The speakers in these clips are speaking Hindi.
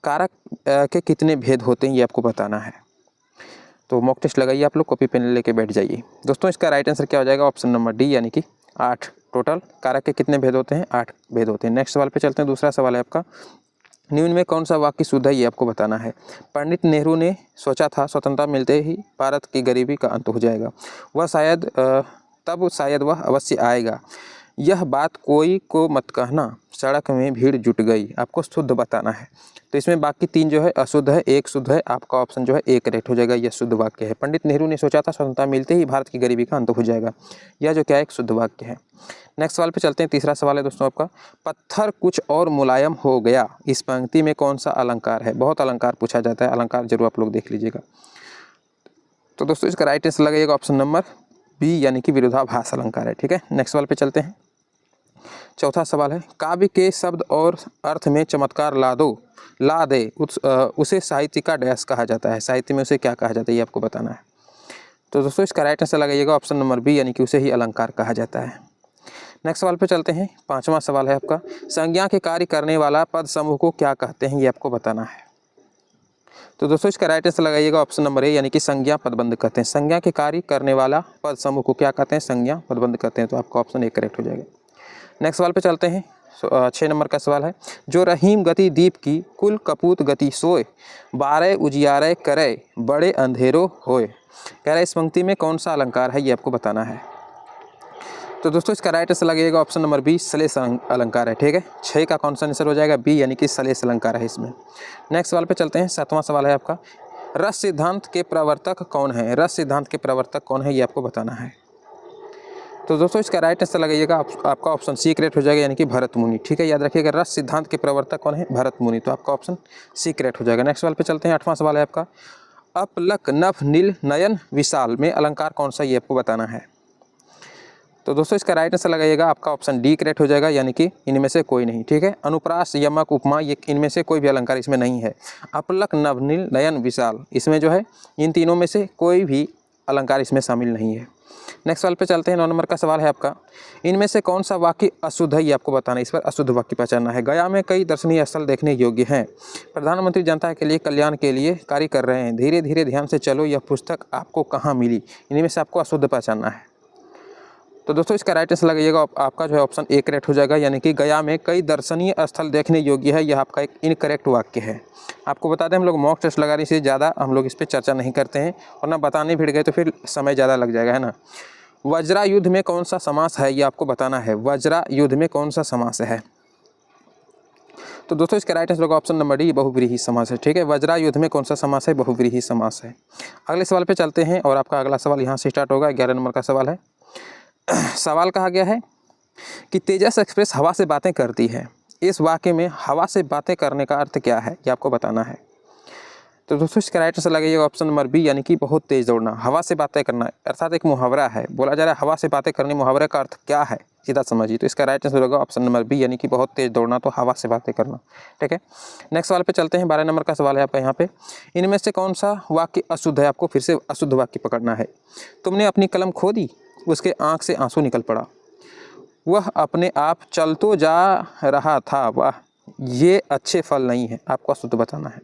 कारक के कितने भेद होते हैं ये आपको बताना है। तो मॉक टेस्ट लगाइए, आप लोग कॉपी पेन लेके बैठ जाइए। दोस्तों इसका राइट आंसर क्या हो जाएगा, ऑप्शन नंबर डी यानी कि 8। टोटल कारक के कितने भेद होते हैं, 8 भेद होते हैं। नेक्स्ट सवाल पे चलते हैं। दूसरा सवाल है आपका, निम्न में कौन सा वाक्य शुद्ध है ये आपको बताना है। पंडित नेहरू ने सोचा था स्वतंत्रता मिलते ही भारत की गरीबी का अंत हो जाएगा, तब शायद वह अवश्य आएगा। यह बात कोई को मत कहना, सड़क में भीड़ जुट गई। आपको शुद्ध बताना है। तो इसमें बाकी 3 जो है अशुद्ध है, 1 शुद्ध है। आपका ऑप्शन जो है ए करेक्ट हो जाएगा। यह शुद्ध वाक्य है। पंडित नेहरू ने सोचा था स्वतंत्रता मिलते ही भारत की गरीबी का अंत हो जाएगा। यह जो क्या है एक शुद्ध वाक्य है। नेक्स्ट सवाल पे चलते हैं। तीसरा सवाल है दोस्तों आपका, पत्थर कुछ और मुलायम हो गया, इस पंक्ति में कौन सा अलंकार है। बहुत अलंकार पूछा जाता है, अलंकार जरूर आप लोग देख लीजिएगा। तो दोस्तों इसका राइट आंसर लगेगा ऑप्शन नंबर बी यानी कि विरोधाभास अलंकार है। ठीक है, नेक्स्ट सवाल पे चलते हैं। चौथा सवाल है, काव्य के शब्द और अर्थ में चमत्कार ला दे उसे साहित्य का डैश कहा जाता है। साहित्य में उसे क्या कहा जाता है ये आपको बताना है। तो दोस्तों इसका राइट आंसर लगाइएगा ऑप्शन नंबर बी यानी कि उसे ही अलंकार कहा जाता है। नेक्स्ट सवाल पे चलते हैं। 5वां सवाल है आपका, संज्ञा के कार्य करने वाला पद समूह को क्या कहते हैं ये आपको बताना है। तो दोस्तों इसका राइट आंसर लगाइएगा ऑप्शन नंबर ए यानी कि संज्ञा पदबंध कहते हैं। संज्ञा के कार्य करने वाला पद समूह को क्या कहते हैं, संज्ञा पदबंध कहते हैं। तो आपका ऑप्शन ए करेक्ट हो जाएगा। नेक्स्ट सवाल पे चलते हैं। 6 नंबर का सवाल है, जो रहीम गति दीप की कुल कपूत गति सोए, 12 उजियारे करे बड़े अंधेरो होए। कह रहा है इस पंक्ति में कौन सा अलंकार है ये आपको बताना है। तो दोस्तों इसका राइट आंसर लगेगा ऑप्शन नंबर बी सलेस अलंकार है। ठीक है, 6 का कौन सा आंसर हो जाएगा, बी यानी कि सलेस अलंकार है इसमें। नेक्स्ट सवाल पे चलते हैं। 7वां सवाल है आपका, रस सिद्धांत के प्रवर्तक कौन है। रस सिद्धांत के प्रवर्तक कौन है ये आपको बताना है। तो दोस्तों इसका राइट आंसर लगेगा आपका ऑप्शन सी करेक्ट हो जाएगा यानी कि भरत मुनि। ठीक है, याद रखिएगा रस सिद्धांत के प्रवर्तक कौन है, भरत मुनि। तो आपका ऑप्शन सी करेक्ट हो जाएगा। नेक्स्ट सवाल पे चलते हैं। 8वां सवाल है आपका, अपलक नभ नील नयन विशाल में अलंकार कौन सा ये आपको बताना है। तो दोस्तों इसका राइट आंसर लगाइएगा आपका ऑप्शन डी करेक्ट हो जाएगा यानी कि इनमें से कोई नहीं। ठीक है, अनुप्रास यमक उपमा ये इनमें से कोई भी अलंकार इसमें नहीं है। अपलक नभ नील नयन विशाल इसमें जो है इन तीनों में से कोई भी अलंकार इसमें शामिल नहीं है। नेक्स्ट सवाल पे चलते हैं। 9 नंबर का सवाल है आपका, इनमें से कौन सा वाक्य अशुद्ध है ये आपको बताना है। इस पर अशुद्ध वाक्य पहचानना है। गया में कई दर्शनीय स्थल देखने योग्य हैं, प्रधानमंत्री जनता के लिए कल्याण के लिए कार्य कर रहे हैं, धीरे धीरे ध्यान से चलो, यह पुस्तक आपको कहाँ मिली। इनमें से आपको अशुद्ध पहचानना है। तो दोस्तों इसका राइट आंसर लगेगा आपका जो है ऑप्शन ए करेक्ट हो जाएगा यानी कि गया में कई दर्शनीय स्थल देखने योग्य है। यह आपका एक इनकरेक्ट वाक्य है। आपको बता दें हम लोग मॉक टेस्ट लगाने से ज़्यादा हम लोग इस पर चर्चा नहीं करते हैं, और ना बताने भिड़ गए तो फिर समय ज़्यादा लग जाएगा, है ना। वज्रा युद्ध में कौन सा समास है ये आपको बताना है। वज्रा युद्ध में कौन सा समास है। तो दोस्तों इसका राइट आंसर होगा ऑप्शन नंबर डी बहुव्रीहि समास है। ठीक है, वज्रा युद्ध में कौन सा समास है, बहुव्रीहि समास है। अगले सवाल पे चलते हैं और आपका अगला सवाल यहाँ से स्टार्ट होगा। 11 नंबर का सवाल है। सवाल कहा गया है कि तेजस एक्सप्रेस हवा से बातें करती है। इस वाक्य में हवा से बातें करने का अर्थ क्या है ये आपको बताना है। तो दोस्तों इसका राइट आंसर लगेगा ऑप्शन नंबर बी यानी कि बहुत तेज दौड़ना। हवा से बातें करना अर्थात एक मुहावरा है, बोला जा रहा है हवा से बातें करने, मुहावरे का अर्थ क्या है सीधा समझिए। तो इसका राइट आंसर होगा ऑप्शन नंबर बी यानी कि बहुत तेज दौड़ना, तो हवा से बातें करना। ठीक है, नेक्स्ट सवाल पे चलते हैं। 12 नंबर का सवाल है आपका यहाँ पे, इनमें से कौन सा वाक्य अशुद्ध है। आपको फिर से अशुद्ध वाक्य पकड़ना है। तुमने अपनी कलम खो दी, उसके आँख से आंसू निकल पड़ा, वह अपने आप चल तो जा रहा था, वाह ये अच्छे फल नहीं है। आपको अशुद्ध बताना है।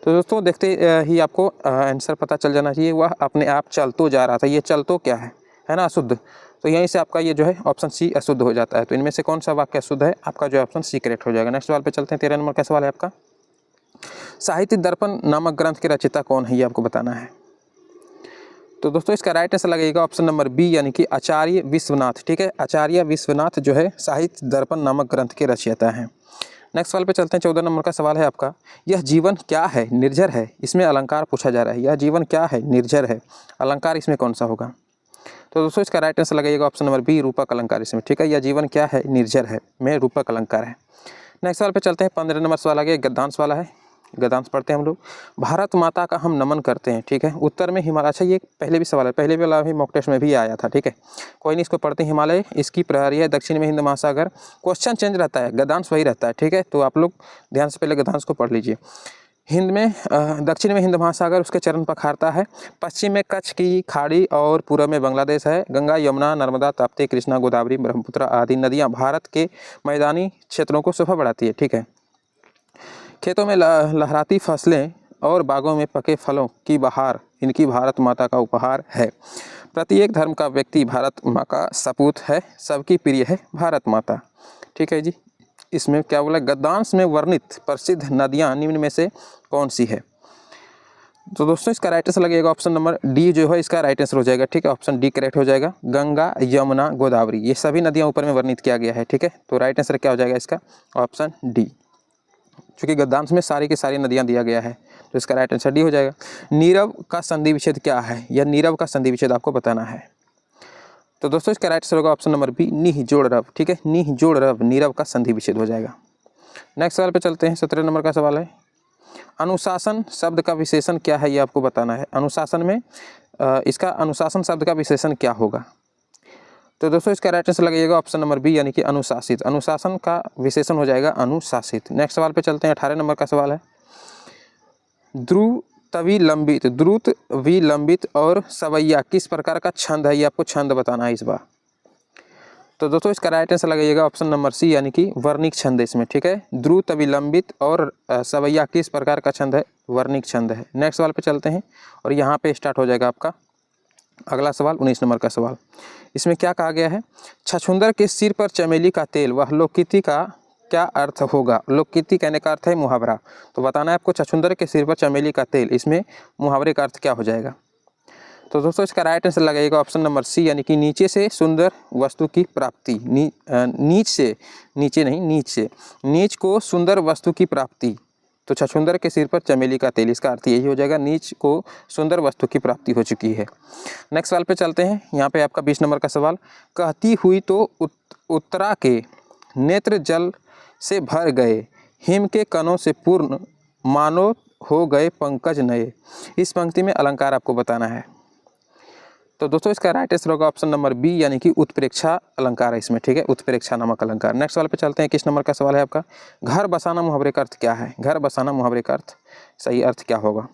तो दोस्तों देखते ही आपको आंसर पता चल जाना चाहिए। वह अपने आप चल तो जा रहा था, ये चल तो क्या है ना अशुद्ध। तो यहीं से आपका ये जो है ऑप्शन सी अशुद्ध हो जाता है। तो इनमें से कौन सा वाक्य अशुद्ध है, आपका जो ऑप्शन सी करेक्ट हो जाएगा। नेक्स्ट सवाल पे चलते हैं। 13 नंबर का सवाल है आपका, साहित्य दर्पण नामक ग्रंथ के रचयिता कौन है ये आपको बताना है। तो दोस्तों इसका राइट आंसर लगेगा ऑप्शन नंबर बी यानी कि आचार्य विश्वनाथ। ठीक है, आचार्य विश्वनाथ जो है साहित्य दर्पण नामक ग्रंथ के रचयिता हैं। नेक्स्ट सवाल पे चलते हैं। 14 नंबर का सवाल है आपका, यह जीवन क्या है, निर्झर है। इसमें अलंकार पूछा जा रहा है। यह जीवन क्या है, निर्झर है, अलंकार इसमें कौन सा होगा। तो दोस्तों इसका राइट आंसर लगेगा ऑप्शन नंबर बी रूपक अलंकार इसमें। ठीक है, यह जीवन क्या है, निर्झर है में रूपक अलंकार है। नेक्स्ट सवाल पे चलते हैं। 15 नंबर सवाल आ गया, गद्यांश वाला है। गद्यांश पढ़ते हैं हम लोग। भारत माता का हम नमन करते हैं। ठीक है, उत्तर में हिमालय। अच्छा ये पहले भी सवाल है, पहले वाला भी मॉक टेस्ट में भी आया था। ठीक है, कोई नहीं, इसको पढ़ते हैं। हिमालय इसकी प्रहरी है, दक्षिण में हिंद महासागर। क्वेश्चन चेंज रहता है, गद्यांश वही रहता है। ठीक है, तो आप लोग ध्यान से पहले गद्यांश को पढ़ लीजिए। हिंद में दक्षिण में हिंद महासागर उसके चरण पखारता है, पश्चिम में कच्छ की खाड़ी और पूर्व में बांग्लादेश है। गंगा यमुना नर्मदा ताप्ती कृष्णा गोदावरी ब्रह्मपुत्र आदि नदियाँ भारत के मैदानी क्षेत्रों को शोभा बढ़ाती है। ठीक है, खेतों में लहराती फसलें और बागों में पके फलों की बहार इनकी भारत माता का उपहार है। प्रत्येक धर्म का व्यक्ति भारत माँ का सपूत है, सबकी प्रिय है भारत माता। ठीक है जी। इसमें क्या बोला, गद्यांश में वर्णित प्रसिद्ध नदियाँ निम्न में से कौन सी है? तो दोस्तों इसका राइट आंसर लगेगा ऑप्शन नंबर डी जो है इसका राइट आंसर हो जाएगा। ठीक है, ऑप्शन डी करेक्ट हो जाएगा। गंगा, यमुना, गोदावरी ये सभी नदियाँ ऊपर में वर्णित किया गया है। ठीक है, तो राइट आंसर क्या हो जाएगा इसका? Option D. चूँकि गद्यांश में सारी की सारी नदियाँ दिया गया है तो इसका राइट आंसर डी हो जाएगा। नीरव का संधि विच्छेद क्या है? या नीरव का संधि विच्छेद आपको बताना है। तो दोस्तों इसका राइट आंसर होगा ऑप्शन नंबर बी, निह जोड़ रव। ठीक है, निह जोड़ रव नीरव का संधि विच्छेद हो जाएगा। नेक्स्ट सवाल पे चलते हैं। 17 नंबर का सवाल है, अनुशासन शब्द का विशेषण क्या है? ये आपको बताना है। अनुशासन में इसका अनुशासन शब्द का विशेषण क्या होगा? तो दोस्तों इसका राइट आंसर लगेगा ऑप्शन नंबर बी यानी कि अनुशासित। अनुशासन का विशेषण हो जाएगा अनुशासित। नेक्स्ट सवाल पे चलते हैं। 18 नंबर का सवाल है, द्रुत विलंबित और सवैया किस प्रकार का छंद है? ये आपको छंद बताना है इस बार। तो दोस्तों इसका राइट आंसर लगेगा ऑप्शन नंबर सी यानी कि वर्णिक छंद है इसमें। ठीक है, द्रुत विलंबित और सवैया किस प्रकार का छंद है? वर्णिक छंद है। नेक्स्ट सवाल पे चलते हैं और यहाँ पे स्टार्ट हो जाएगा आपका अगला सवाल 19 नंबर का सवाल। इसमें क्या कहा गया है? छछूंदर के सिर पर चमेली का तेल वह लोकगीति का क्या अर्थ होगा? लोकगीति कहने का अर्थ है मुहावरा। तो बताना है आपको छछूंदर के सिर पर चमेली का तेल, इसमें मुहावरे का अर्थ क्या हो जाएगा? तो दोस्तों इसका राइट आंसर लगेगा ऑप्शन नंबर सी यानी कि नीचे से सुंदर वस्तु की प्राप्ति। नीच से, नीचे नहीं नीच से, नीच को सुंदर वस्तु की प्राप्ति। तो छछूंदर के सिर पर चमेली का तेल, इसका अर्थ यही हो जाएगा, नीच को सुंदर वस्तु की प्राप्ति हो चुकी है। नेक्स्ट सवाल पे चलते हैं। यहाँ पे आपका 20 नंबर का सवाल, कहती हुई तो उत्तरा के नेत्र जल से भर गए, हिम के कणों से पूर्ण मानो हो गए पंकज नए। इस पंक्ति में अलंकार आपको बताना है। तो दोस्तों इसका राइट आंसर होगा ऑप्शन नंबर बी यानी कि उत्प्रेक्षा अलंकार है इसमें। ठीक है, उत्प्रेक्षा नामक अलंकार। नेक्स्ट सवाल पे चलते हैं। 21 नंबर का सवाल है आपका, घर बसाना मुहावरे का अर्थ क्या है? घर बसाना मुहावरे का अर्थ सही अर्थ क्या होगा?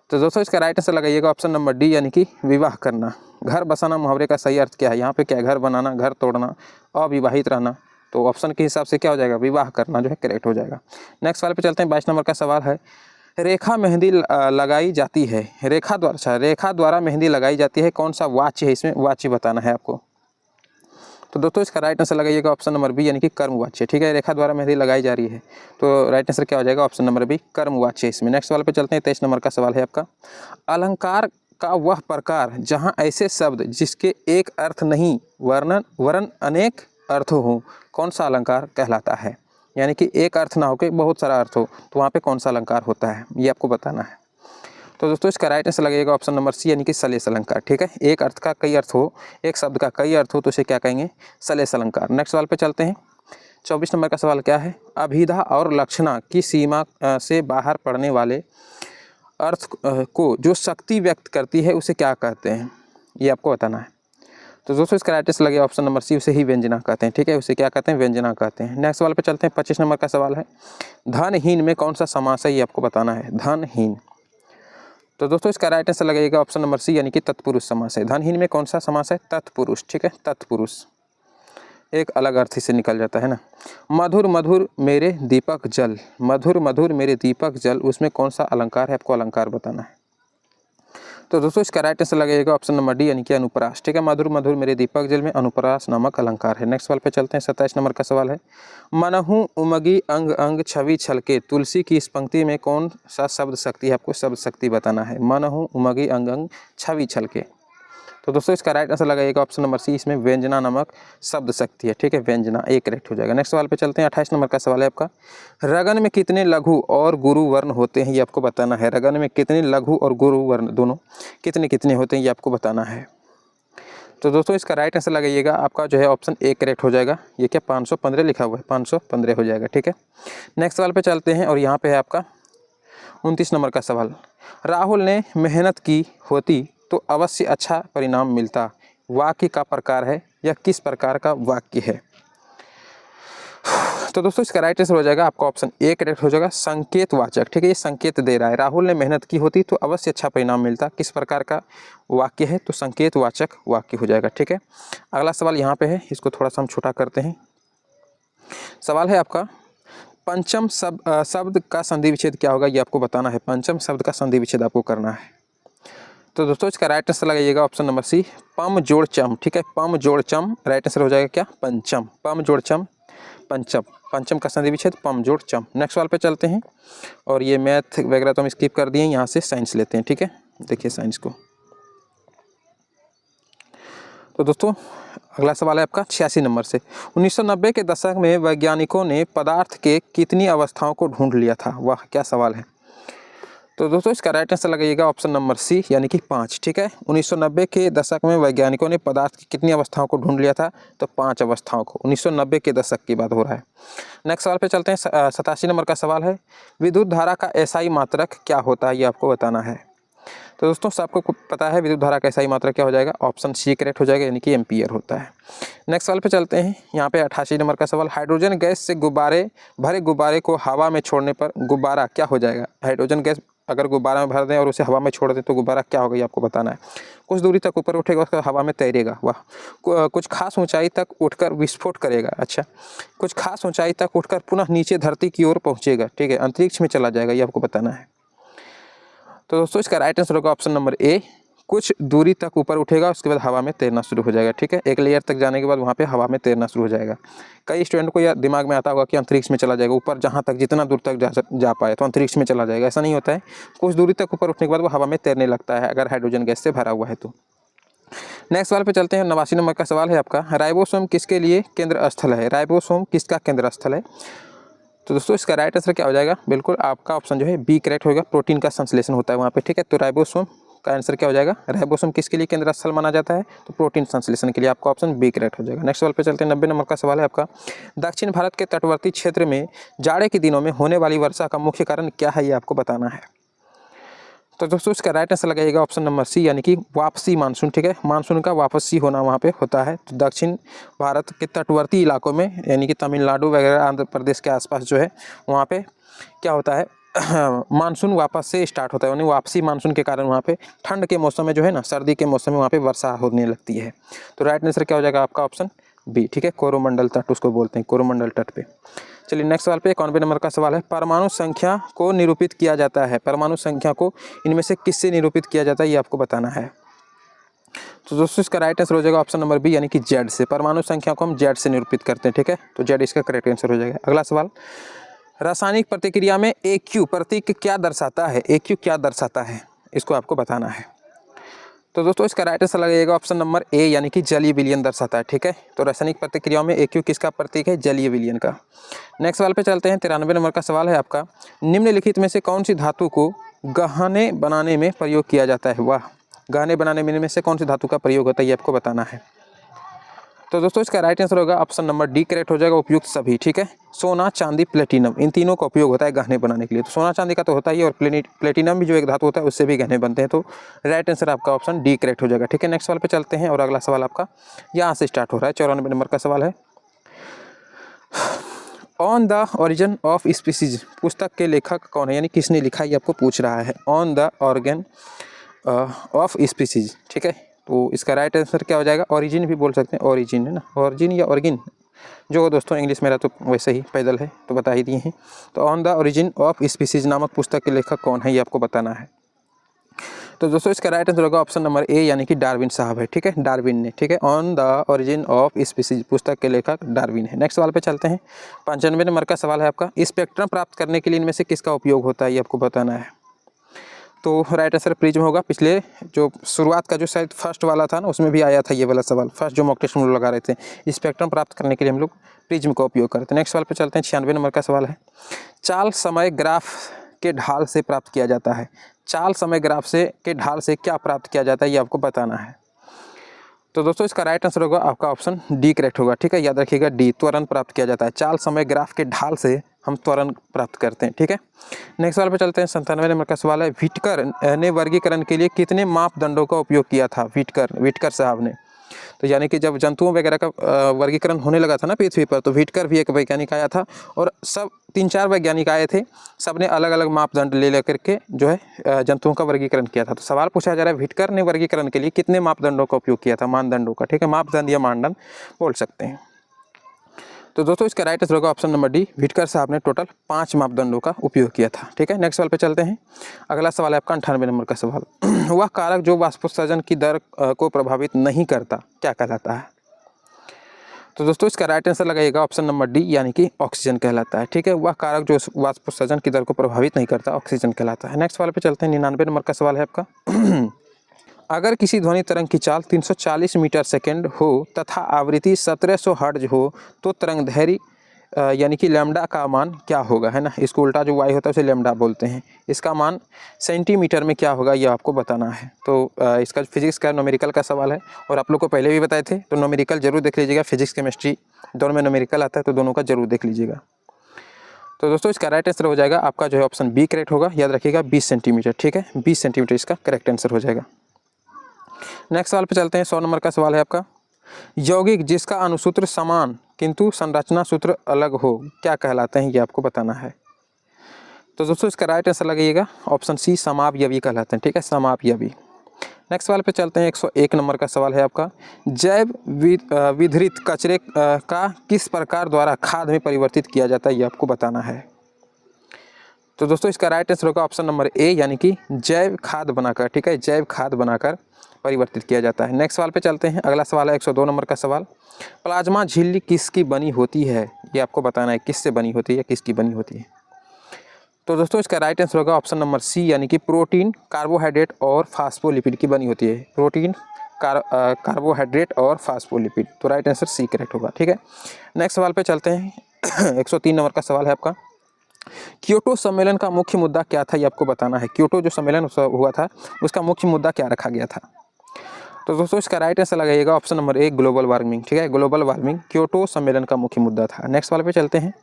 तो दोस्तों इसका राइट आंसर लगाइएगा ऑप्शन नंबर डी यानी कि विवाह करना। घर बसाना मुहावरे का सही अर्थ क्या है? यहाँ पे क्या है? घर बनाना, घर तोड़ना, अविवाहित रहना। तो ऑप्शन के हिसाब से क्या हो जाएगा? विवाह करना जो है करेक्ट हो जाएगा। नेक्स्ट सवाल पे चलते हैं। 22 नंबर का सवाल है, रेखा मेहंदी लगाई जाती है, रेखा द्वारा मेहंदी लगाई जाती है, कौन सा वाच्य है? इसमें वाच्य बताना है आपको। तो दोस्तों इसका राइट आंसर लगाइएगा ऑप्शन नंबर बी यानी कि कर्मवाच्य। ठीक है, रेखा द्वारा मेहंदी लगाई जा रही है तो राइट आंसर क्या हो जाएगा? ऑप्शन नंबर बी कर्मवाच्य इसमें। नेक्स्ट सवाल पे चलते हैं। 23 नंबर का सवाल है आपका, अलंकार का वह प्रकार जहाँ ऐसे शब्द जिसके एक अर्थ नहीं वरन अनेक अर्थ हो, कौन सा अलंकार कहलाता है? यानी कि एक अर्थ ना हो के बहुत सारा अर्थ हो, तो वहाँ पे कौन सा अलंकार होता है? ये आपको बताना है। तो दोस्तों इसका राइट आंसर लगेगा ऑप्शन नंबर सी यानी कि सलेस अलंकार। ठीक है, एक अर्थ का कई अर्थ हो, एक शब्द का कई अर्थ हो तो इसे क्या कहेंगे? सलेस अलंकार। नेक्स्ट सवाल पे चलते हैं। 24 नंबर का सवाल क्या है, अभिधा और लक्षणा की सीमा से बाहर पड़ने वाले अर्थ को जो शक्ति व्यक्त करती है उसे क्या कहते हैं? ये आपको बताना है। तो दोस्तों इसका राइट आंसर लगेगा ऑप्शन नंबर सी, उसे ही व्यंजना कहते हैं। ठीक है, उसे क्या कहते हैं? व्यंजना कहते हैं। नेक्स्ट सवाल पे चलते हैं। 25 नंबर का सवाल है, धनहीन में कौन सा समास है? ये आपको बताना है। धनहीन। तो दोस्तों इसका राइट आंसर लगेगा ऑप्शन नंबर सी यानी कि तत्पुरुष समास है। धनहीन में कौन सा समास है? तत्पुरुष। ठीक है, तत्पुरुष एक अलग अर्थ से निकल जाता है ना। मधुर मधुर मेरे दीपक जल, मधुर मधुर मेरे दीपक जल, उसमें कौन सा अलंकार है? आपको अलंकार बताना है। तो दोस्तों इसका राइट आंसर लगेगा ऑप्शन नंबर डी यानी कि अनुप्रास। ठीक है, मधुर मधुर मेरे दीपक जल में अनुप्रास नामक अलंकार है। नेक्स्ट सवाल पे चलते हैं। 27 नंबर का सवाल है, मनहु उमगी अंग अंग छवि छलके, तुलसी की इस पंक्ति में कौन सा शब्द शक्ति है? आपको शब्द शक्ति बताना है। मनहु उमगी अंग अंग छवि छलके। तो दोस्तों इसका राइट आंसर लगाइएगा ऑप्शन नंबर सी, इसमें व्यंजना नामक शब्द शक्ति है। ठीक है, व्यंजना एक करेक्ट हो जाएगा। नेक्स्ट सवाल पे चलते हैं। 28 नंबर का सवाल है आपका, रगन में कितने लघु और गुरु वर्ण होते हैं? ये आपको बताना है। रगन में कितने लघु और गुरु वर्ण दोनों कितने कितने होते हैं? ये आपको बताना है। तो दोस्तों इसका राइट आंसर लगाइएगा आपका जो है ऑप्शन ए करेक्ट हो जाएगा। ये क्या 515 लिखा हुआ है, 515 हो जाएगा। ठीक है, नेक्स्ट सवाल पे चलते हैं और यहाँ पे है आपका 29 नंबर का सवाल, राहुल ने मेहनत की होती तो अवश्य अच्छा परिणाम मिलता, वाक्य का प्रकार है या किस प्रकार का वाक्य है? तो दोस्तों इसका राइट आंसर हो जाएगा आपका ऑप्शन ए करेक्ट हो जाएगा, संकेतवाचक। ठीक है, ये संकेत दे रहा है, राहुल ने मेहनत की होती तो अवश्य अच्छा परिणाम मिलता, किस प्रकार का वाक्य है? तो संकेतवाचक वाक्य हो जाएगा। ठीक है, अगला सवाल यहाँ पे है, इसको थोड़ा सा हम छोटा करते हैं। सवाल है आपका, पंचम शब्द का संधि विच्छेद क्या होगा ये आपको बताना है। पंचम शब्द का संधि विच्छेद आपको करना है। तो दोस्तों इसका राइट आंसर लगाइएगा ऑप्शन नंबर सी, पम जोड़ चम। ठीक है, पम जोड़ चम, राइट आंसर हो जाएगा क्या, पंचम। पम जोड़ चम पंचम, पंचम का संधि विच्छेद पम जोड़ चम। नेक्स्ट सवाल पे चलते हैं, और ये मैथ वगैरह तो हम स्किप कर दिए, यहाँ से साइंस लेते हैं। ठीक है, देखिए साइंस को। तो दोस्तों अगला सवाल है आपका 86 नंबर से। 1990 के दशक में वैज्ञानिकों ने पदार्थ के कितनी अवस्थाओं को ढूंढ लिया था? वाह क्या सवाल है। तो दोस्तों इसका राइट आंसर लगाइएगा ऑप्शन नंबर सी, यानी कि 5। ठीक है, 1990 के दशक में वैज्ञानिकों ने पदार्थ की कितनी अवस्थाओं को ढूंढ लिया था? तो 5 अवस्थाओं को। 1990 के दशक की बात हो रहा है। नेक्स्ट सवाल पे चलते हैं। 87 नंबर का सवाल है, विद्युत धारा का एसआई मात्रक क्या होता है? ये आपको बताना है। तो दोस्तों सबको पता है विद्युत धारा का एसआई मात्रक क्या हो जाएगा, ऑप्शन सी करेक्ट हो जाएगा, यानी कि एम्पियर होता है। नेक्स्ट सवाल पे चलते हैं। यहाँ पे 88 नंबर का सवाल, हाइड्रोजन गैस से भरे गुब्बारे को हवा में छोड़ने पर गुब्बारा क्या हो जाएगा? हाइड्रोजन गैस अगर गुब्बारा में भर दें और उसे हवा में छोड़ दें तो गुब्बारा क्या होगा ये आपको बताना है। कुछ दूरी तक ऊपर उठेगा, उसका हवा में तैरेगा। वाह। कुछ खास ऊंचाई तक उठकर विस्फोट करेगा। अच्छा, कुछ खास ऊंचाई तक उठकर पुनः नीचे धरती की ओर पहुंचेगा। ठीक है, अंतरिक्ष में चला जाएगा, ये आपको बताना है। तो दोस्तों इसका राइट आंसर होगा ऑप्शन नंबर ए, कुछ दूरी तक ऊपर उठेगा, उसके बाद हवा में तैरना शुरू हो जाएगा। ठीक है, एक लेयर तक जाने के बाद वहाँ पे हवा में तैरना शुरू हो जाएगा। कई स्टूडेंट को यह दिमाग में आता होगा कि अंतरिक्ष में चला जाएगा, ऊपर जहाँ तक जितना दूर तक जा पाए तो अंतरिक्ष में चला जाएगा। ऐसा नहीं होता है, कुछ दूरी तक ऊपर उठने के बाद वो हवा में तैरने लगता है, अगर हाइड्रोजन गैस से भरा हुआ है तो। नेक्स्ट सवाल पे चलते हैं। 89 नंबर का सवाल है आपका, राइबोसोम किसके लिए केंद्र स्थल है? राइबोसोम किसका केंद्र स्थल है? तो दोस्तों इसका राइट आंसर क्या हो जाएगा, बिल्कुल आपका ऑप्शन जो है बी करेक्ट होगा, प्रोटीन का संश्लेषण होता है वहाँ पे। ठीक है, तो राइबोसोम का आंसर क्या हो जाएगा, राइबोसोम किसके लिए केंद्र स्थल माना जाता है? तो प्रोटीन संश्लेषण के लिए, आपका ऑप्शन बी करेक्ट हो जाएगा। नेक्स्ट सवाल पे चलते हैं। 90 नंबर का सवाल है आपका, दक्षिण भारत के तटवर्ती क्षेत्र में जाड़े के दिनों में होने वाली वर्षा का मुख्य कारण क्या है, ये आपको बताना है। तो दोस्तों इसका राइट आंसर लगाइएगा ऑप्शन नंबर सी, यानी कि वापसी मानसून। ठीक है, मानसून का वापसी होना वहाँ पे होता है। तो दक्षिण भारत के तटवर्ती इलाकों में, यानी कि तमिलनाडु वगैरह आंध्र प्रदेश के आसपास जो है वहाँ पे क्या होता है, मानसून वापस से स्टार्ट होता है, यानी वापसी मानसून के कारण वहाँ पे ठंड के मौसम में जो है ना, सर्दी के मौसम में वहाँ पे वर्षा होने लगती है। तो राइट आंसर क्या हो जाएगा आपका ऑप्शन बी। ठीक है, कोरोमंडल तट उसको बोलते हैं, कोरोमंडल तट पे। चलिए नेक्स्ट सवाल पे 91 नंबर का सवाल है, परमाणु संख्या को निरूपित किया जाता है। परमाणु संख्या को इनमें से किससे निरूपित किया जाता है, ये आपको बताना है। तो दोस्तों इसका राइट आंसर हो जाएगा ऑप्शन नंबर बी, यानी कि जेड से। परमाणु संख्या को हम जेड से निरूपित करते हैं। ठीक है, तो जेड इसका करेक्ट आंसर हो जाएगा। अगला सवाल, रासायनिक प्रतिक्रिया में AQ प्रतीक क्या दर्शाता है? AQ क्या दर्शाता है, इसको आपको बताना है। तो दोस्तों इसका राइट आंसर लगेगा ऑप्शन नंबर ए, यानी कि जलीय विलयन दर्शाता है। ठीक है, तो रासायनिक प्रतिक्रियाओं में AQ किसका प्रतीक है? जलीय विलयन का। नेक्स्ट सवाल पे चलते हैं। 93 नंबर का सवाल है आपका, निम्नलिखित में से कौन सी धातु को गहने बनाने में प्रयोग किया जाता है? वाह, गहने बनाने में से कौन सी धातु का प्रयोग होता है, ये आपको बताना है। तो दोस्तों इसका राइट आंसर होगा ऑप्शन नंबर डी करेक्ट हो जाएगा, उपयुक्त सभी। ठीक है, सोना चांदी प्लेटिनम, इन तीनों का उपयोग होता है गहने बनाने के लिए। तो सोना चांदी का तो होता ही है, और प्लेटिनम भी जो एक धातु होता है उससे भी गहने बनते हैं। तो राइट आंसर आपका ऑप्शन डी करेक्ट हो जाएगा। ठीक है, नेक्स्ट सवाल पे चलते हैं, और अगला सवाल आपका यहाँ से स्टार्ट हो रहा है। 94 नंबर का सवाल है, on the origin of species पुस्तक के लेखक कौन है, यानी किसने लिखा, ये आपको पूछ रहा है। On the organ of species. ठीक है, तो इसका राइट आंसर क्या हो जाएगा, ओरिजिन भी बोल सकते हैं, ओरिजिन है ना, ओरिजिन या ऑर्गिन, जो दोस्तों इंग्लिश मेरा तो वैसे ही पैदल है तो बता ही दिए हैं। तो on the origin of species नामक पुस्तक के लेखक कौन है, ये आपको बताना है। तो दोस्तों इसका राइट आंसर होगा ऑप्शन नंबर ए, यानी कि डार्विन साहब है। ठीक है, डार्विन ने। ठीक है, on the origin of species पुस्तक के लेखक डार्विन है। नेक्स्ट सवाल पे चलते हैं। 95 नंबर का सवाल है आपका, स्पेक्ट्रम प्राप्त करने के लिए इनमें से किसका उपयोग होता है, ये आपको बताना है। तो राइट आंसर प्रिज्म होगा। पिछले जो शुरुआत का जो शायद फर्स्ट वाला था ना, उसमें भी आया था ये वाला सवाल, फर्स्ट जो मॉक टेस्ट हम लोग लगा रहे थे। स्पेक्ट्रम प्राप्त करने के लिए हम लोग प्रिज्म का उपयोग करते हैं। नेक्स्ट सवाल पे चलते हैं। 96 नंबर का सवाल है, चाल समय ग्राफ के ढाल से प्राप्त किया जाता है। चाल समय ग्राफ से के ढाल से क्या प्राप्त किया जाता है, ये आपको बताना है। तो दोस्तों इसका राइट आंसर होगा आपका ऑप्शन डी करेक्ट होगा। ठीक है, याद रखिएगा डी, त्वरण प्राप्त किया जाता है। चाल समय ग्राफ के ढाल से हम त्वरण प्राप्त करते हैं। ठीक है, नेक्स्ट सवाल पे चलते हैं। 97 नंबर का सवाल है, व्हिटकर ने वर्गीकरण के लिए कितने मापदंडों का उपयोग किया था? व्हिटकर साहब ने। तो यानी कि जब जंतुओं वगैरह का वर्गीकरण होने लगा था ना पृथ्वी पर, तो व्हिटकर भी एक वैज्ञानिक आया था, और सब 3-4 वैज्ञानिक आए थे, सब ने अलग अलग मापदंड ले लेकर के जो है जंतुओं का वर्गीकरण किया था। तो सवाल पूछा जा रहा है, व्हिटकर ने वर्गीकरण के लिए कितने मापदंडों का उपयोग किया था, मानदंडों का। ठीक है, मापदंड या मानदंड बोल सकते हैं। तो दोस्तों इसका राइट आंसर होगा ऑप्शन नंबर डी, व्हिटकर साहब ने टोटल 5 मापदंडों का उपयोग किया था। ठीक है, नेक्स्ट सवाल पे चलते हैं। अगला सवाल है आपका 98 नंबर का सवाल। वह कारक जो वाष्पोत्सर्जन की दर को प्रभावित नहीं करता क्या कहलाता है? तो दोस्तों इसका राइट आंसर लगाइएगा ऑप्शन नंबर डी, यानी कि ऑक्सीजन कहलाता है। ठीक है, वह कारक जो वाष्पोत्सर्जन की दर को प्रभावित नहीं करता ऑक्सीजन कहलाता है। नेक्स्ट सवाल पे चलते हैं। 99 नंबर का सवाल है आपका। अगर किसी ध्वनि तरंग की चाल 340 मीटर सेकेंड हो तथा आवृत्ति 1700 हर्ट्ज हो तो तरंग दैर्घ्य यानी कि लैम्डा का मान क्या होगा, है ना। इसको उल्टा जो वाई होता है उसे लैम्डा बोलते हैं। इसका मान सेंटीमीटर में क्या होगा ये आपको बताना है। तो इसका फिजिक्स का न्यूमेरिकल का सवाल है और आप लोग को पहले भी बताए थे, तो न्यूमेरिकल जरूर देख लीजिएगा। फिजिक्स केमिस्ट्री दोनों में न्यूमेरिकल आता है, तो दोनों का जरूर देख लीजिएगा। तो दोस्तों इसका राइट आंसर हो जाएगा आपका जो है ऑप्शन बी करेक्ट होगा। याद रखिएगा 20 सेंटीमीटर। ठीक है, 20 सेंटीमीटर इसका करेक्ट आंसर हो जाएगा। नेक्स्ट सवाल पे चलते हैं। 100 नंबर का सवाल है आपका। यौगिक जिसका अणुसूत्र समान किंतु संरचना सूत्र अलग हो क्या कहलाते हैं, ये आपको बताना है। तो दोस्तों इसका राइट आंसर लगाइएगा ऑप्शन सी, समावयवी कहलाते हैं। ठीक है, समावयवी। नेक्स्ट सवाल पे चलते हैं। 101 नंबर का सवाल है आपका। जैव विधृत कचरे का किस प्रकार द्वारा खाद में परिवर्तित किया जाता है, ये आपको बताना है। तो दोस्तों इसका राइट आंसर होगा ऑप्शन नंबर ए, यानी कि जैव खाद बनाकर। ठीक है, जैव खाद बनाकर परिवर्तित किया जाता है। नेक्स्ट सवाल पे चलते हैं। अगला सवाल है 102 नंबर का सवाल। प्लाज्मा झिल्ली किसकी बनी होती है, ये आपको बताना है। किससे बनी होती है, किसकी बनी होती है। तो दोस्तों इसका राइट आंसर होगा ऑप्शन नंबर सी, यानी कि प्रोटीन, कार्बोहाइड्रेट और फास्फोलिपिड की बनी होती है। प्रोटीन, कार्बोहाइड्रेट और फास्फोलिपिड। तो राइट आंसर सी करेक्ट होगा। ठीक है, नेक्स्ट सवाल पे चलते हैं। 103 नंबर का सवाल है आपका। क्योटो सम्मेलन का मुख्य मुद्दा क्या था, ये आपको बताना है। क्योटो जो सम्मेलन हुआ था उसका मुख्य मुद्दा क्या रखा गया था। तो दोस्तों इसका राइट आंसर लगाइएगा option number A, global warming. ठीक है, ग्लोबल वार्मिंग क्योटो सम्मेलन का मुख्य मुद्दा था। नेक्स्ट सवाल पे चलते हैं।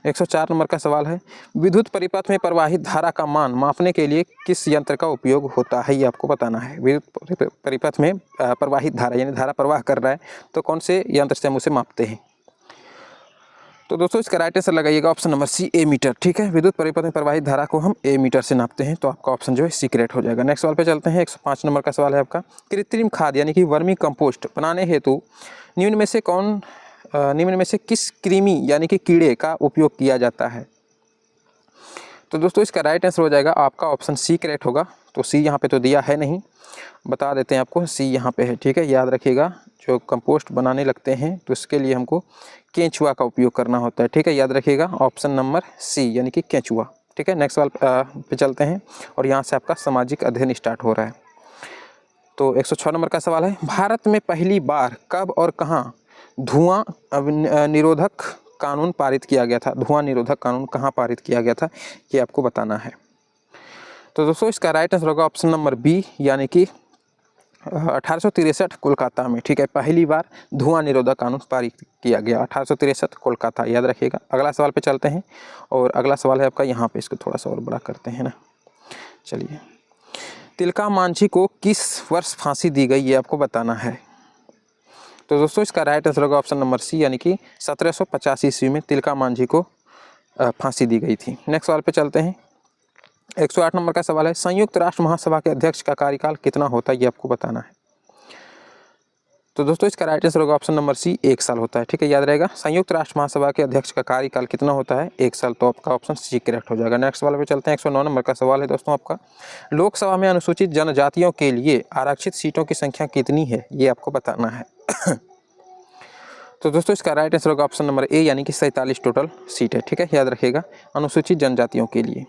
104 नंबर का सवाल है। विद्युत परिपथ में प्रवाहित धारा का मान मापने के लिए किस यंत्र का उपयोग होता है, ये आपको बताना है। विद्युत परिपथ में प्रवाहित धारा यानी धारा प्रवाह कर रहा है तो कौन से यंत्र से हम उसे मापते हैं। तो दोस्तों इसका राइट आंसर लगाइएगा ऑप्शन नंबर सी, ए मीटर। ठीक है, विद्युत परिपथ में प्रवाहित धारा को हम ए मीटर से नापते हैं, तो आपका ऑप्शन जो है सी करेक्ट हो जाएगा। नेक्स्ट सवाल पे चलते हैं। 105 नंबर का सवाल है आपका। कृत्रिम खाद यानी कि वर्मी कंपोस्ट बनाने हेतु निम्न में से किस कृमि यानी कि कीड़े का उपयोग किया जाता है। तो दोस्तों इसका राइट आंसर हो जाएगा आपका ऑप्शन सी करेक्ट होगा। तो सी यहाँ पे तो दिया है नहीं, बता देते हैं आपको, सी यहाँ पे है। ठीक है, याद रखिएगा जो कंपोस्ट बनाने लगते हैं तो इसके लिए हमको केंचुआ का उपयोग करना होता है। ठीक है, याद रखिएगा ऑप्शन नंबर सी, यानी कि केंचुआ। ठीक है, नेक्स्ट सवाल पे चलते हैं और यहाँ से आपका सामाजिक अध्ययन स्टार्ट हो रहा है। तो 106 नंबर का सवाल है। भारत में पहली बार कब और कहाँ धुआं निरोधक कानून पारित किया गया था। धुआं निरोधक कानून कहाँ पारित किया गया था, ये आपको बताना है। तो दोस्तों इसका राइट आंसर होगा ऑप्शन नंबर बी, यानी कि 1863 कोलकाता में। ठीक है, पहली बार धुआं निरोधक कानून पारित किया गया 1863 कोलकाता, याद रखिएगा। अगला सवाल पे चलते हैं और अगला सवाल है आपका यहाँ पे, इसको थोड़ा सा और बड़ा करते हैं ना। चलिए, तिलका मांझी को किस वर्ष फांसी दी गई, ये आपको बताना है। तो दोस्तों इसका राइट आंसर होगा ऑप्शन नंबर सी, यानी कि 1785 ईस्वी में तिलका मांझी को फांसी दी गई थी। नेक्स्ट सवाल पे चलते हैं। 108 नंबर का सवाल है। संयुक्त राष्ट्र महासभा के अध्यक्ष का कार्यकाल कितना होता है, ये आपको बताना है। तो दोस्तों इसका राइट आंसर होगा ऑप्शन नंबर सी, 1 साल होता है। ठीक है, याद रहेगा। संयुक्त राष्ट्र महासभा के अध्यक्ष का कार्यकाल कितना होता है, 1 साल। तो आपका ऑप्शन सी करेक्ट हो जाएगा। नेक्स्ट सवाल पे चलते हैं। 109 नंबर का सवाल है दोस्तों आपका। लोकसभा में अनुसूचित जनजातियों के लिए आरक्षित सीटों की संख्या कितनी है, ये आपको बताना है। तो दोस्तों इसका राइट आंसर होगा ऑप्शन नंबर ए, यानी कि 47 टोटल सीट है। ठीक है, याद रखिएगा, अनुसूचित जनजातियों के लिए।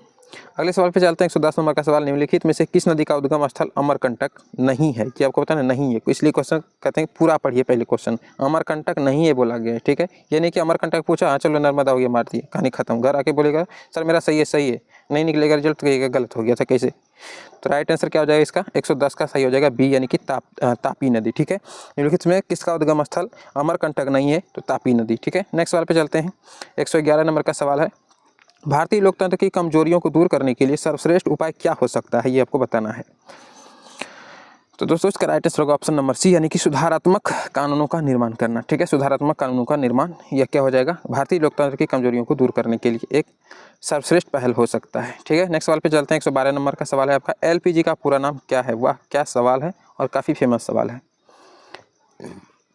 अगले सवाल पे चलते हैं। 110 नंबर का सवाल। निम्नलिखित में से किस नदी का उद्गम स्थल अमरकंटक नहीं है, कि आपको बताना नहीं है। इसलिए क्वेश्चन कहते हैं पूरा पढ़िए पहले क्वेश्चन। अमरकंटक नहीं है बोला गया है। ठीक है, ये नहीं कि अमरकंटक पूछा हाँ चलो नर्मदा हो गया, मार दिए, कहानी खत्म। घर आके बोलेगा सर मेरा सही है, नहीं निकलेगा रिजल्ट तो कहिएगा गलत हो गया था, कैसे। तो राइट आंसर क्या हो जाएगा इसका, 110 का सही हो जाएगा बी, यानी कि तापी नदी। ठीक है, निम्नलिखित में किसका उद्गम स्थल अमरकंटक नहीं है, तो तापी नदी। ठीक है, नेक्स्ट सवाल पे चलते हैं। 111 नंबर का सवाल है। भारतीय लोकतंत्र की कमजोरियों को दूर करने के लिए सर्वश्रेष्ठ उपाय क्या हो सकता है, ये आपको बताना है। तो दोस्तों इसका राइट आंसर होगा ऑप्शन नंबर सी, यानी कि सुधारात्मक कानूनों का निर्माण करना। ठीक है, सुधारात्मक कानूनों का निर्माण, यह क्या हो जाएगा, भारतीय लोकतंत्र की कमजोरियों को दूर करने के लिए एक सर्वश्रेष्ठ पहल हो सकता है। ठीक है, नेक्स्ट सवाल पे चलते हैं। 112 नंबर का सवाल है आपका। एलपीजी का पूरा नाम क्या है, वाह क्या सवाल है और काफ़ी फेमस सवाल है।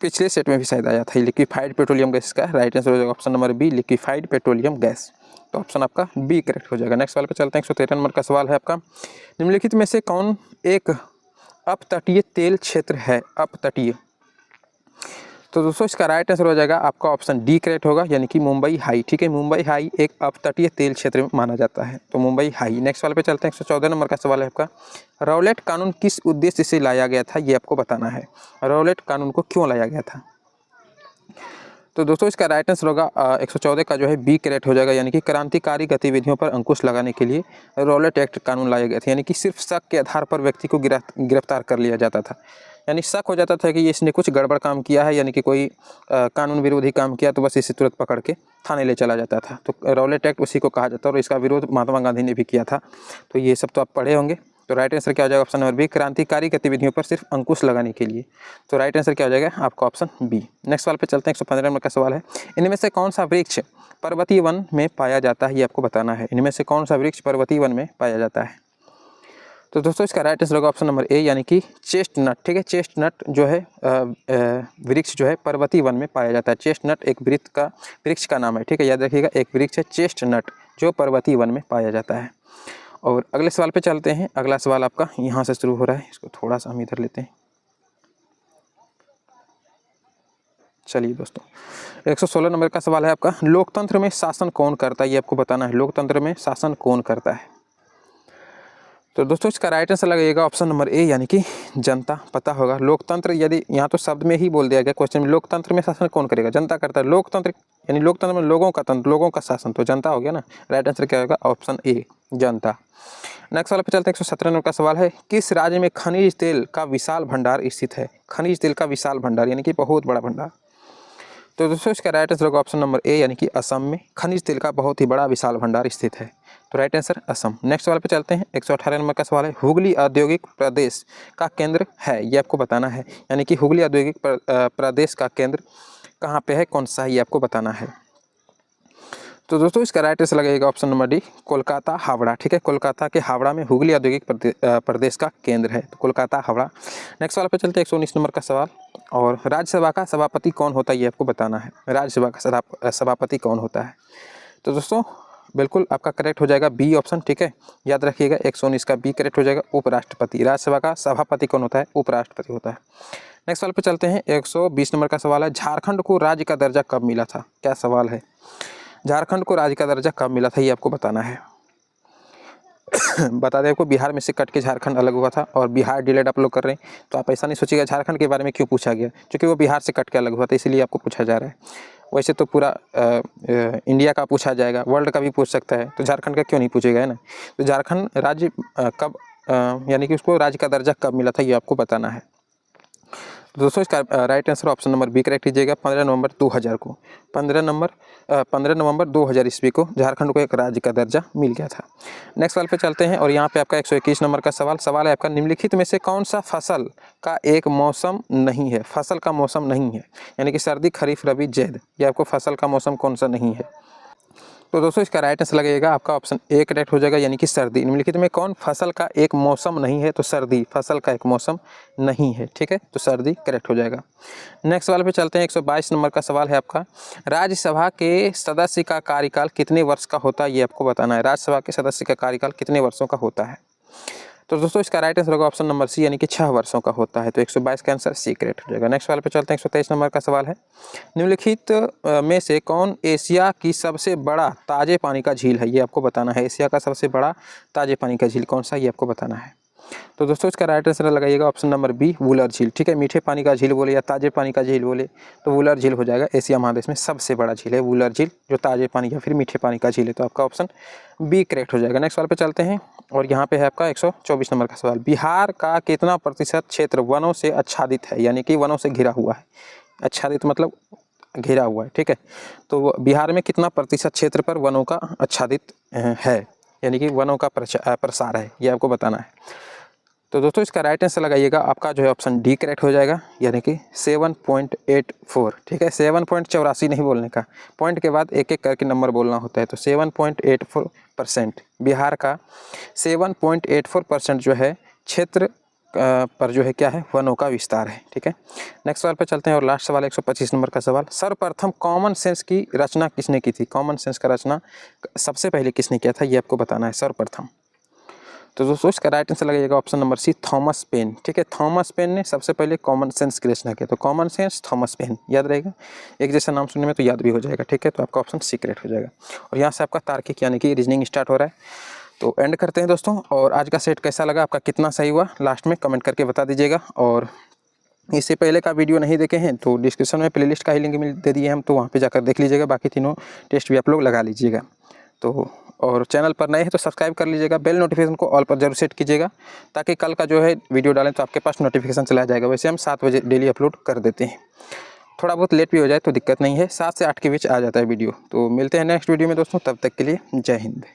पिछले सेट में भी शायद आया था। लिक्विफाइड पेट्रोलियम गैस का राइट आंसर हो जाएगा option number B, liquefied petroleum gas. तो ऑप्शन आपका बी करेक्ट हो जाएगा। नेक्स्ट सवाल पे चलते हैं। 113 नंबर का सवाल है आपका, निम्नलिखित में से कौन एक अपतटीय तेल क्षेत्र है? अपतटीय, तो दोस्तों इसका राइट आंसर हो जाएगा आपका ऑप्शन डी करेक्ट होगा, यानी कि मुंबई हाई। ठीक है, मुंबई हाई एक अपतटीय तेल क्षेत्र में माना जाता है, तो मुंबई हाई। नेक्स्ट सवाल पे चलते हैं। 114 नंबर का सवाल है आपका, रौलेट कानून किस उद्देश्य से लाया गया था? ये आपको बताना है। रौलेट कानून को क्यों लाया गया था? तो दोस्तों इसका राइट आंसर होगा 114 का जो है बी करेक्ट हो जाएगा, यानी कि क्रांतिकारी गतिविधियों पर अंकुश लगाने के लिए रौलेट एक्ट कानून लाया गया था। यानी कि सिर्फ शक के आधार पर व्यक्ति को गिरफ्तार कर लिया जाता था। यानी शक हो जाता था कि इसने कुछ गड़बड़ काम किया है, यानी कि कोई कानून विरोधी काम किया, तो बस इसे तुरंत पकड़ के थाने ले चला जाता था। तो रौलेट एक्ट उसी को कहा जाता है, और इसका विरोध महात्मा गांधी ने भी किया था। तो ये सब तो आप पढ़े होंगे। तो राइट आंसर क्या हो जाएगा? ऑप्शन नंबर बी, क्रांतिकारी गतिविधियों पर सिर्फ अंकुश लगाने के लिए। तो राइट आंसर क्या हो जाएगा आपका? Option B. नेक्स्ट सवाल पे चलते हैं। 115 नंबर का सवाल है, इनमें से कौन सा वृक्ष पर्वतीय वन में पाया जाता है? ये आपको बताना है। इनमें से कौन सा वृक्ष पर्वतीय वन में पाया जाता है? तो दोस्तों इसका राइट आंसर होगा ऑप्शन नंबर ए, यानी कि चेस्टनट। ठीक है, चेस्टनट जो है वृक्ष जो है पर्वतीय वन में पाया जाता है। चेस्टनट एक वृक्ष का नाम है। ठीक है, याद रखिएगा, एक वृक्ष है चेस्टनट जो पर्वतीय वन में पाया जाता है। और अगले सवाल पे चलते हैं। अगला सवाल आपका यहाँ से शुरू हो रहा है, इसको थोड़ा सा हम इधर लेते हैं। चलिए दोस्तों, 116 नंबर का सवाल है आपका, लोकतंत्र में शासन कौन करता है? ये आपको बताना है। लोकतंत्र में शासन कौन करता है? तो दोस्तों इसका राइट आंसर लगेगा ऑप्शन नंबर ए, यानी कि जनता। पता होगा लोकतंत्र, यदि यहाँ तो शब्द में ही बोल दिया गया क्वेश्चन में, लोकतंत्र में शासन कौन करेगा? जनता करता है। लोकतंत्र यानी लोकतंत्र में लोगों का तंत्र, लोगों का शासन, तो जनता हो गया ना। राइट आंसर क्या होगा? Option A, Janata. नेक्स्ट वाला पे चलते हैं। 117 नंबर का सवाल है, किस राज्य में खनिज तेल का विशाल भंडार स्थित है? खनिज तेल का विशाल भंडार यानी कि बहुत बड़ा भंडार। तो दोस्तों इसका राइट आंसर होगा ऑप्शन नंबर ए, यानी कि असम में खनिज तेल का बहुत ही बड़ा विशाल भंडार स्थित है। तो राइट आंसर असम। नेक्स्ट सवाल पे चलते हैं। 118 नंबर का सवाल है, हुगली औद्योगिक प्रदेश का केंद्र है? ये आपको बताना है। यानी कि हुगली औद्योगिक प्रदेश का केंद्र कहाँ पे है, कौन सा है, ये आपको बताना है। तो दोस्तों इसका राइट आंसर लगेगा option number D, Kolkata Howrah. ठीक है, कोलकाता के हावड़ा में हुगली औद्योगिक प्रदेश का केंद्र है, तो कोलकाता हावड़ा। नेक्स्ट सवाल पे चलते हैं। 119 नंबर का सवाल, और राज्यसभा का सभापति कौन होता है? ये आपको बताना है। राज्यसभा का सभापति कौन होता है? तो दोस्तों बिल्कुल आपका करेक्ट हो जाएगा बी ऑप्शन। ठीक है, याद रखिएगा 119 का बी करेक्ट हो जाएगा, उपराष्ट्रपति। राज्यसभा का सभापति कौन होता है? उपराष्ट्रपति होता है। नेक्स्ट सवाल पे चलते हैं। 120 नंबर का सवाल है, झारखंड को राज्य का दर्जा कब मिला था? क्या सवाल है? झारखंड को राज्य का दर्जा कब मिला था, ये आपको बताना है। बता दें आपको, बिहार में से कट के झारखंड अलग हुआ था, और बिहार डिलेड आप लोग कर रहे हैं, तो आप ऐसा नहीं सोचिएगा झारखंड के बारे में क्यों पूछा गया, क्योंकि वो बिहार से कट के अलग हुआ था, इसीलिए आपको पूछा जा रहा है। वैसे तो पूरा इंडिया का पूछा जाएगा, वर्ल्ड का भी पूछ सकता है, तो झारखंड का क्यों नहीं पूछेगा, है ना। तो झारखंड राज्य कब यानी कि उसको राज्य का दर्जा कब मिला था, ये आपको बताना है। दोस्तों इसका right answer option number B correct कीजिएगा, 15 नवंबर 2000 को। 15 नवंबर 2000 ईस्वी को झारखंड को एक राज्य का दर्जा मिल गया था। नेक्स्ट सवाल पे चलते हैं, और यहाँ पे आपका 121 नंबर का सवाल है आपका, निम्नलिखित में से कौन सा फसल का एक मौसम नहीं है? फसल का मौसम नहीं है, यानी कि सर्दी, खरीफ, रबी, ज़ैद, ये आपको फसल का मौसम कौन सा नहीं है? तो दोस्तों इसका राइट आंसर लगेगा आपका ऑप्शन ए करेक्ट हो जाएगा, यानी कि सर्दी। निम्नलिखित में कौन फसल का एक मौसम नहीं है? तो सर्दी फसल का एक मौसम नहीं है। ठीक है, तो सर्दी करेक्ट हो जाएगा। नेक्स्ट सवाल पे चलते हैं। 122 नंबर का सवाल है आपका, राज्यसभा के सदस्य का कार्यकाल कितने वर्ष का होता है? ये आपको बताना है। राज्यसभा के सदस्य का कार्यकाल कितने वर्षों का होता है? तो दोस्तों इसका राइट आंसर होगा ऑप्शन नंबर सी, यानी कि 6 वर्षों का होता है। तो 122 का आंसर सी करेक्ट हो जाएगा। नेक्स्ट सवाल पे चलते हैं। 123 नंबर का सवाल है, निम्नलिखित में से कौन एशिया की सबसे बड़ा ताजे पानी का झील है? ये आपको बताना है। एशिया का सबसे बड़ा ताजे पानी का झील कौन सा, ये आपको बताना है। तो दोस्तों इसका राइट आंसर लगाइएगा ऑप्शन नंबर बी, वुलर झील। ठीक है, मीठे पानी का झील बोले या ताजे पानी का झील बोले तो वुलर झील हो जाएगा। एशिया महादेश में सबसे बड़ा झील है वुलर झील, जो ताजे पानी या फिर मीठे पानी का झील है। तो आपका ऑप्शन बी करेक्ट हो जाएगा। नेक्स्ट सवाल पे चलते हैं, और यहाँ पे है आपका 124 नंबर का सवाल, बिहार का कितना प्रतिशत क्षेत्र वनों से आच्छादित है? यानी कि वनों से घिरा हुआ है। आच्छादित मतलब घिरा हुआ है। ठीक है, तो बिहार में कितना प्रतिशत क्षेत्र पर वनों का आच्छादित है, यानी कि वनों का प्रसार है, ये आपको बताना है। तो दोस्तों इसका राइट आंसर लगाइएगा आपका जो है ऑप्शन डी करेक्ट हो जाएगा, यानी कि 7.84। ठीक है, 7.84 नहीं बोलने का, पॉइंट के बाद एक एक करके नंबर बोलना होता है। तो 7.84% बिहार का 7.84% जो है क्षेत्र पर जो है क्या है, वनों का विस्तार है। ठीक है, नेक्स्ट सवाल पर चलते हैं और लास्ट सवाल 125 नंबर का सवाल। सर्वप्रथम कॉमन सेंस की रचना किसने की थी? कॉमन सेंस का रचना सबसे पहले किसने किया था, ये आपको बताना है सर्वप्रथम। तो दोस्तों इसका राइट आंसर लगेगा option number C, Thomas Paine. ठीक है, थॉमस पेन ने सबसे पहले कॉमन सेंस की रचना किया। तो कॉमन सेंस, थॉमस पेन, याद रहेगा, एक जैसा नाम सुनने में तो याद भी हो जाएगा। ठीक है, तो आपका ऑप्शन सीक्रेट हो जाएगा। और यहाँ से आपका तार्किक यानी कि रीजनिंग स्टार्ट हो रहा है। तो एंड करते हैं दोस्तों, और आज का सेट कैसा लगा, आपका कितना सही हुआ, लास्ट में कमेंट करके बता दीजिएगा। और इससे पहले का वीडियो नहीं देखे हैं तो डिस्क्रिप्शन में प्लेलिस्ट का ही लिंक दे दिए हम, तो वहाँ पे जाकर देख लीजिएगा। बाकी तीनों टेस्ट भी आप लोग लगा लीजिएगा। तो और चैनल पर नए हैं तो सब्सक्राइब कर लीजिएगा, बेल नोटिफिकेशन को ऑल पर जरूर सेट कीजिएगा, ताकि कल का जो है वीडियो डालें तो आपके पास नोटिफिकेशन चला जाएगा। वैसे हम 7 बजे डेली अपलोड कर देते हैं, थोड़ा बहुत लेट भी हो जाए तो दिक्कत नहीं है, 7 से 8 के बीच आ जाता है वीडियो। तो मिलते हैं नेक्स्ट वीडियो में दोस्तों, तब तक के लिए जय हिंद।